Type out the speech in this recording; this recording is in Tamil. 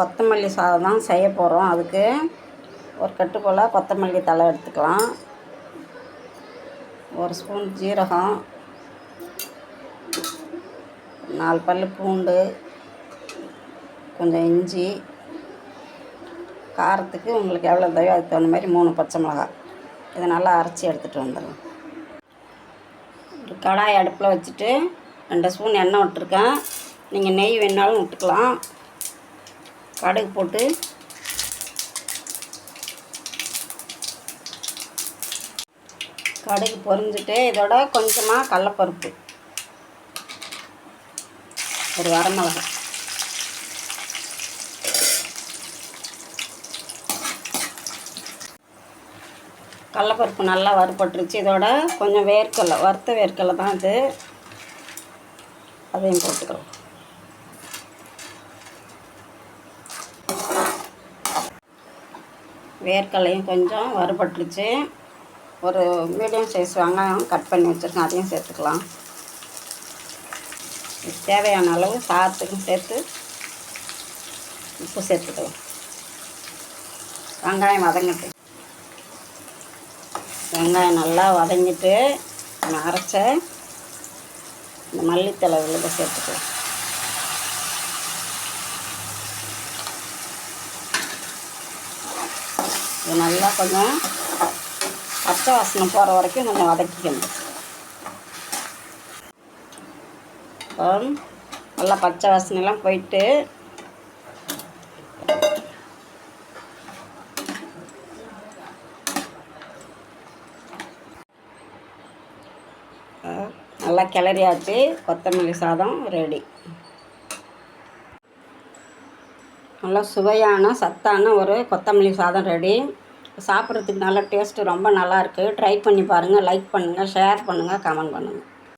கொத்தமல்லி சாதம் தான் செய்ய போகிறோம். அதுக்கு ஒரு கட்டு போல் கொத்தமல்லி தழை எடுத்துக்கலாம். 1 ஸ்பூன் ஜீரகம், 4 பல் பூண்டு, கொஞ்சம் இஞ்சி, காரத்துக்கு உங்களுக்கு எவ்வளோ தேவையோ அதுக்கு தகுந்த மாதிரி 3 பச்சை மிளகாய். இதை நல்லா அரைச்சி எடுத்துகிட்டு வந்துடலாம். ஒரு கடாய் அடுப்பில் வச்சுட்டு 2 ஸ்பூன் எண்ணெய் விட்டுருக்கேன். நீங்கள் நெய் வேணாலும் விட்டுக்கலாம். கடுகு போட்டு கடுகு பொரிஞ்சிட்டு இதோட கொஞ்சமாக கடலப்பருப்பு, ஒரு வரமிளகாய், கடலப்பருப்பு நல்லா வறுபட்டுருச்சு. இதோட கொஞ்சம் வேர்க்கடலை, வறுத்த வேர்க்கடலை தான் இது, அதையும் போட்டுக்கலாம். வேர்க்கடலையும் கொஞ்சம் வறுபட்டுருச்சு. ஒரு மீடியம் சைஸ் வெங்காயம் கட் பண்ணி வச்சுருக்கேன், அதையும் சேர்த்துக்கலாம். தேவையான அளவு சாதத்துக்கும் சேர்த்து உப்பு சேர்த்துக்கலாம். வெங்காயம் வதங்கிட்டு, வெங்காயம் நல்லா வதங்கிட்டு நம்ம அரைச்ச இந்த மல்லித்தழை விழுத சேர்த்துக்கலாம். இது நல்லா கொஞ்சம் பச்சை வாசனை போகிற வரைக்கும் கொஞ்சம் வதக்கிக்கணும். நல்லா பச்சை வாசனைலாம் போயிட்டு நல்லா கிளறியாச்சு. கொத்தமல்லி சாதம் ரெடி. நல்லா சுவையான சத்தான ஒரு கொத்தமல்லி சாதம் ரெடி. சாப்பிட்றதுக்கு நல்ல டேஸ்ட்டு, ரொம்ப நல்லாயிருக்கு. ட்ரை பண்ணி பாருங்கள். லைக் பண்ணுங்கள், ஷேர் பண்ணுங்கள், கமெண்ட் பண்ணுங்கள்.